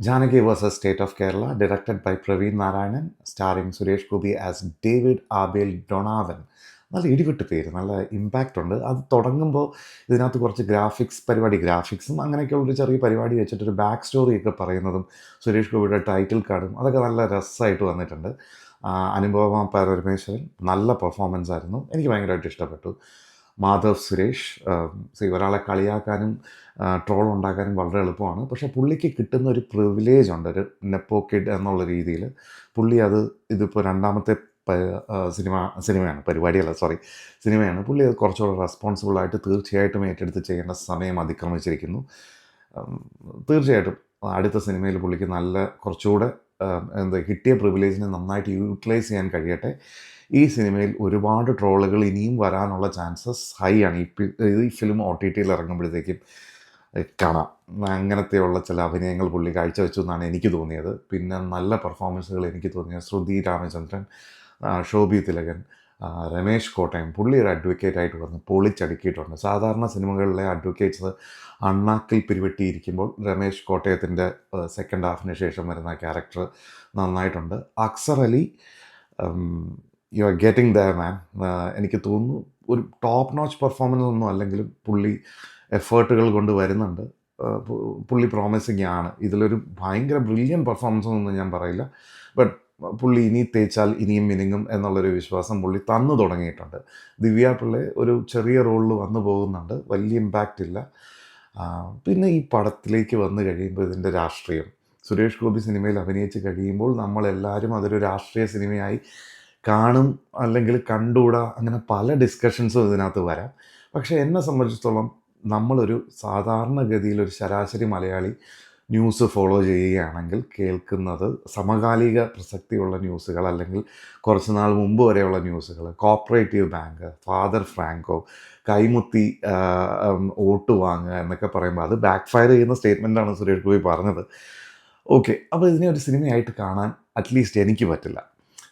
Janaki vs. State of Kerala, directed by Praveen Narayanan, starring Suresh Gopi as David Abel Donovan. നല്ല ഇടിവിട്ട് പേര്, നല്ല impact ഉണ്ട്. അത് തുടങ്ങുമ്പോൾ ഇതിനകത്ത് കുറച്ച് ഗ്രാഫിക്സും അങ്ങനെയൊക്കെയുള്ളൊരു ചെറിയ പരിപാടി വെച്ചിട്ടൊരു ബാക്ക് സ്റ്റോറിയൊക്കെ പറയുന്നതും സുരേഷ് ഗോപിയുടെ ടൈറ്റിൽ കാർഡും അതൊക്കെ നല്ല രസമായിട്ട് വന്നിട്ടുണ്ട്. അനുപമ പരമേശ്വരൻ നല്ല പെർഫോമൻസ് ആയിരുന്നു, എനിക്ക് ഭയങ്കരമായിട്ട് ഇഷ്ടപ്പെട്ടു. മാധവ് സുരേഷ് ഒരാളെ കളിയാക്കാനും ട്രോൾ ഉണ്ടാക്കാനും വളരെ എളുപ്പമാണ്. പക്ഷേ പുള്ളിക്ക് കിട്ടുന്ന ഒരു പ്രിവിലേജ് ഉണ്ട്, ഒരു നെപ്പോ കിഡ് എന്നുള്ള രീതിയിൽ. പുള്ളി ഇതിപ്പോൾ രണ്ടാമത്തെ സിനിമയാണ്. പുള്ളി അത് കുറച്ചുകൂടെ റെസ്പോൺസിബിളായിട്ട് തീർച്ചയായിട്ടും ഏറ്റെടുത്ത് ചെയ്യേണ്ട സമയം അതിക്രമിച്ചിരിക്കുന്നു. തീർച്ചയായിട്ടും അടുത്ത സിനിമയിൽ പുള്ളിക്ക് നല്ല കുറച്ചുകൂടെ കിട്ടിയ പ്രിവിലേജിനെ നന്നായിട്ട് യൂട്ടിലൈസ് ചെയ്യാൻ കഴിയട്ടെ. ഈ സിനിമയിൽ ഒരുപാട് ട്രോളുകൾ ഇനിയും വരാനുള്ള ചാൻസസ് ഹൈ ആണ്. ഈ ഫിലിം OTTയിൽ ഇറങ്ങുമ്പോഴത്തേക്കും കാണാം. അങ്ങനത്തെയുള്ള ചില അഭിനയങ്ങൾ പുള്ളി കാഴ്ചവെച്ചു എന്നാണ് എനിക്ക് തോന്നിയത്. പിന്നെ നല്ല പെർഫോമൻസുകൾ എനിക്ക് തോന്നിയത് ശ്രുതി രാമചന്ദ്രൻ, ശോഭി തിലകൻ, രമേശ് കോട്ടയം. പുള്ളി ഒരു അഡ്വക്കേറ്റായിട്ട് വന്ന് പൊളിച്ചടുക്കിയിട്ടുണ്ട്. സാധാരണ സിനിമകളിലെ അഡ്വക്കേറ്റ്സ് അണ്ണാക്കിൽ പിരിവെട്ടിയിരിക്കുമ്പോൾ രമേശ് കോട്ടയത്തിൻ്റെ സെക്കൻഡ് ഹാഫിന് ശേഷം വരുന്ന ക്യാരക്ടർ നന്നായിട്ടുണ്ട്. Axar Ali, you are getting the man. എനിക്ക് തോന്നുന്നു ഒരു ടോപ്പ് നോച്ച് പെർഫോമൻസ് ഒന്നും അല്ലെങ്കിലും പുള്ളി എഫേർട്ടുകൾ കൊണ്ട് വരുന്നുണ്ട്. പുള്ളി പ്രോമിസിങ് ആണ്. ഇതിലൊരു ഭയങ്കര ബ്രില്യൻ പെർഫോമൻസ് ഒന്നും ഞാൻ പറയില്ല, ബട്ട് പുള്ളി ഇനി തേച്ചാൽ ഇനിയും മിനുങ്ങും എന്നുള്ളൊരു വിശ്വാസം പുള്ളി തന്നു തുടങ്ങിയിട്ടുണ്ട്. ദിവ്യ പിള്ളെ ഒരു ചെറിയ റോളിൽ വന്നു പോകുന്നുണ്ട്, വലിയ ഇമ്പാക്റ്റ് ഇല്ല. പിന്നെ ഈ പടത്തിലേക്ക് വന്നു കഴിയുമ്പോൾ ഇതിൻ്റെ രാഷ്ട്രീയം, സുരേഷ് ഗോപി സിനിമയിൽ അഭിനയിച്ച് കഴിയുമ്പോൾ നമ്മളെല്ലാവരും അതൊരു രാഷ്ട്രീയ സിനിമയായി കാണും, അല്ലെങ്കിൽ കണ്ടുകൂടാ, അങ്ങനെ പല ഡിസ്കഷൻസും ഇതിനകത്ത് വരാം. പക്ഷേ എന്നെ സംബന്ധിച്ചിടത്തോളം നമ്മളൊരു സാധാരണഗതിയിൽ ഒരു ശരാശരി മലയാളി ന്യൂസ് ഫോളോ ചെയ്യുകയാണെങ്കിൽ കേൾക്കുന്നത് സമകാലിക പ്രസക്തിയുള്ള ന്യൂസുകൾ, അല്ലെങ്കിൽ കുറച്ച് നാൾ മുമ്പ് വരെയുള്ള ന്യൂസുകൾ, കോപ്പറേറ്റീവ് ബാങ്ക്, ഫാദർ ഫ്രാങ്കോ, കൈമുത്തി വോട്ട് വാങ്ങുക എന്നൊക്കെ പറയുമ്പോൾ അത് ബാക്ക് ഫയർ ചെയ്യുന്ന സ്റ്റേറ്റ്മെൻറ്റാണ് സുരേഷ് ഗോപി പറഞ്ഞത്. ഓക്കെ, അപ്പോൾ ഇതിനെ ഒരു സിനിമയായിട്ട് കാണാൻ അറ്റ്ലീസ്റ്റ് എനിക്ക് പറ്റില്ല.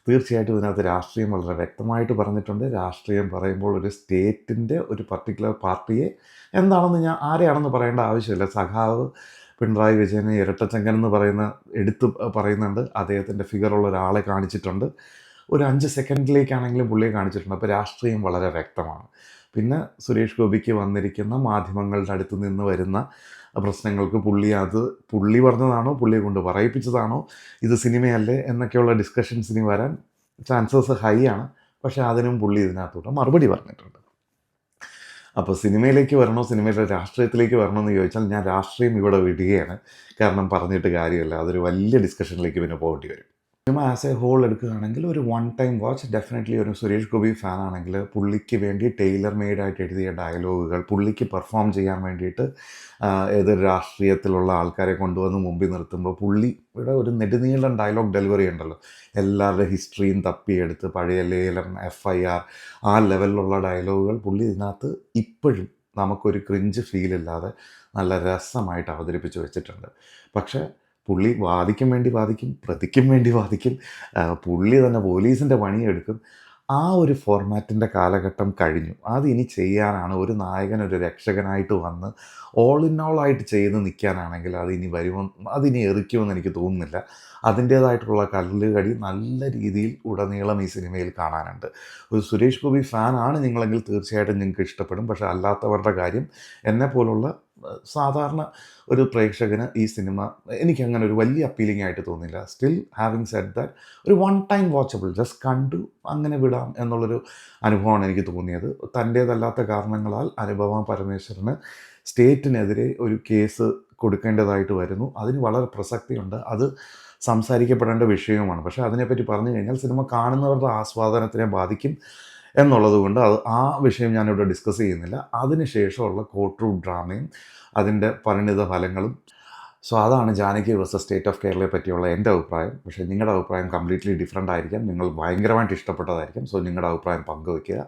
തീർച്ചയായിട്ടും ഇതിനകത്ത് രാഷ്ട്രീയം വളരെ വ്യക്തമായിട്ട് പറഞ്ഞിട്ടുണ്ട്. രാഷ്ട്രീയം പറയുമ്പോൾ ഒരു സ്റ്റേറ്റിൻ്റെ ഒരു പർട്ടിക്കുലർ പാർട്ടിയെ എന്താണെന്ന് ആരെയാണെന്ന് പറയേണ്ട ആവശ്യമില്ല. സഖാവ് പിണറായി വിജയനെ ഇരട്ടച്ചങ്കൻ എന്ന് പറയുന്നുണ്ട്. അദ്ദേഹത്തിൻ്റെ ഫിഗറുള്ള ഒരാളെ കാണിച്ചിട്ടുണ്ട്. ഒരു 5 സെക്കൻഡിലേക്കാണെങ്കിലും പുള്ളിയെ കാണിച്ചിട്ടുണ്ട്. അപ്പോൾ രാഷ്ട്രീയം വളരെ വ്യക്തമാണ്. പിന്നെ സുരേഷ് ഗോപിക്ക് വന്നിരിക്കുന്ന മാധ്യമങ്ങളുടെ അടുത്ത് നിന്ന് വരുന്ന പ്രശ്നങ്ങൾക്ക് പുള്ളി പറഞ്ഞതാണോ, പുള്ളിയെ കൊണ്ട് പറയിപ്പിച്ചതാണോ, ഇത് സിനിമയല്ലേ എന്നൊക്കെയുള്ള ഡിസ്കഷൻസ് ഇനി വരാൻ ചാൻസസ് ഹൈ ആണ്. പക്ഷേ അതിനും പുള്ളി ഇതിനകത്തോട്ട് മറുപടി പറഞ്ഞിട്ടുണ്ട്. അപ്പോൾ സിനിമയിലേക്ക് വരണോ, സിനിമയിലെ രാഷ്ട്രീയത്തിലേക്ക് വരണോ എന്ന് ചോദിച്ചാൽ ഞാൻ രാഷ്ട്രീയം ഇവിടെ വിടുകയാണ്. കാരണം പറഞ്ഞിട്ട് കാര്യമില്ല, അതൊരു വലിയ ഡിസ്കഷനിലേക്ക് പിന്നെ പോകേണ്ടി വരും. സിനിമ ആസ് എ ഹോൾ എടുക്കുകയാണെങ്കിൽ ഒരു വൺ ടൈം വാച്ച്. ഡെഫിനറ്റ്ലി ഒരു സുരേഷ് ഗോപി ഫാനാണെങ്കിൽ പുള്ളിക്ക് വേണ്ടി ടൈലർ മെയ്ഡായിട്ട് എഴുതിയ ഡയലോഗുകൾ, പുള്ളിക്ക് പെർഫോം ചെയ്യാൻ വേണ്ടിയിട്ട് ഏതൊരു രാഷ്ട്രീയത്തിലുള്ള ആൾക്കാരെ കൊണ്ടുവന്ന് മുമ്പിൽ നിർത്തുമ്പോൾ പുള്ളിയുടെ ഒരു നെടുനീളൻ ഡയലോഗ് ഡെലിവറി ഉണ്ടല്ലോ, എല്ലാവരുടെ ഹിസ്റ്ററിയും തപ്പിയെടുത്ത് പഴയ ലേലം, FIR, ആ ലെവലിലുള്ള ഡയലോഗുകൾ പുള്ളി ഇതിനകത്ത് ഇപ്പോഴും നമുക്കൊരു ക്രിഞ്ച് ഫീലില്ലാതെ നല്ല രസമായിട്ട് അവതരിപ്പിച്ച് വെച്ചിട്ടുണ്ട്. പക്ഷേ പുള്ളി വാദിക്കും വേണ്ടി വാദിക്കും, പ്രതിക്കും വേണ്ടി വാദിക്കും, പുള്ളി തന്നെ പോലീസിൻ്റെ പണിയെടുക്കും. ആ ഒരു ഫോർമാറ്റിൻ്റെ കാലഘട്ടം കഴിഞ്ഞു. അതിനി ചെയ്യാനാണ് ഒരു നായകൻ ഒരു രക്ഷകനായിട്ട് വന്ന് ഓൾ ഇൻ ഓൾ ആയിട്ട് ചെയ്ത് നിൽക്കാനാണെങ്കിൽ അതിനി എറിക്കുമെന്ന് എനിക്ക് തോന്നുന്നില്ല. അതിൻ്റേതായിട്ടുള്ള കല്ലുകടി നല്ല രീതിയിൽ ഉടനീളം ഈ സിനിമയിൽ കാണാനുണ്ട്. ഒരു സുരേഷ് ഗോപി ഫാനാണ് നിങ്ങളെങ്കിൽ തീർച്ചയായിട്ടും നിങ്ങൾക്ക് ഇഷ്ടപ്പെടും. പക്ഷേ അല്ലാത്തവരുടെ കാര്യം, എന്നെപ്പോലുള്ള സാധാരണ ഒരു പ്രേക്ഷകന് ഈ സിനിമ എനിക്കങ്ങനെ ഒരു വലിയ അപ്പീലിംഗ് ആയിട്ട് തോന്നില്ല. സ്റ്റിൽ ഹാവിങ് സെഡ് ദാറ്റ് ഒരു വൺ ടൈം വാച്ചബിൾ, ജസ്റ്റ് കണ്ടു അങ്ങനെ വിടാം എന്നുള്ളൊരു അനുഭവമാണ് എനിക്ക് തോന്നിയത്. തൻ്റേതല്ലാത്ത കാരണങ്ങളാൽ അനുപമ പരമേശ്വരന് സ്റ്റേറ്റിനെതിരെ ഒരു കേസ് കൊടുക്കേണ്ടതായിട്ട് വരുന്നു. അതിന് വളരെ പ്രസക്തിയുണ്ട്, അത് സംസാരിക്കപ്പെടേണ്ട വിഷയവുമാണ്. പക്ഷേ അതിനെപ്പറ്റി പറഞ്ഞു കഴിഞ്ഞാൽ സിനിമ കാണുന്നവരുടെ ആസ്വാദനത്തിനെ ബാധിക്കും എന്നുള്ളതുകൊണ്ട് ആ വിഷയം ഞാനിവിടെ ഡിസ്കസ് ചെയ്യുന്നില്ല. അതിനുശേഷമുള്ള കോർട്ട് റൂം ഡ്രാമയും അതിൻ്റെ പരിണിത ഫലങ്ങളും. സോ അതാണ് ജാനകി വേഴ്സസ് സ്റ്റേറ്റ് ഓഫ് കേരളയെ പറ്റിയുള്ള എൻ്റെ അഭിപ്രായം. പക്ഷേ നിങ്ങളുടെ അഭിപ്രായം കംപ്ലീറ്റ്ലി ഡിഫറെൻ്റ് ആയിരിക്കാം, നിങ്ങൾ ഭയങ്കരമായിട്ട് ഇഷ്ടപ്പെട്ടതായിരിക്കും. സോ നിങ്ങളുടെ അഭിപ്രായം പങ്കുവയ്ക്കുക.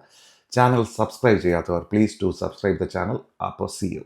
ചാനൽ സബ്സ്ക്രൈബ് ചെയ്യാത്തവർ please to subscribe the channel. അപ്പോൾ സീ യു.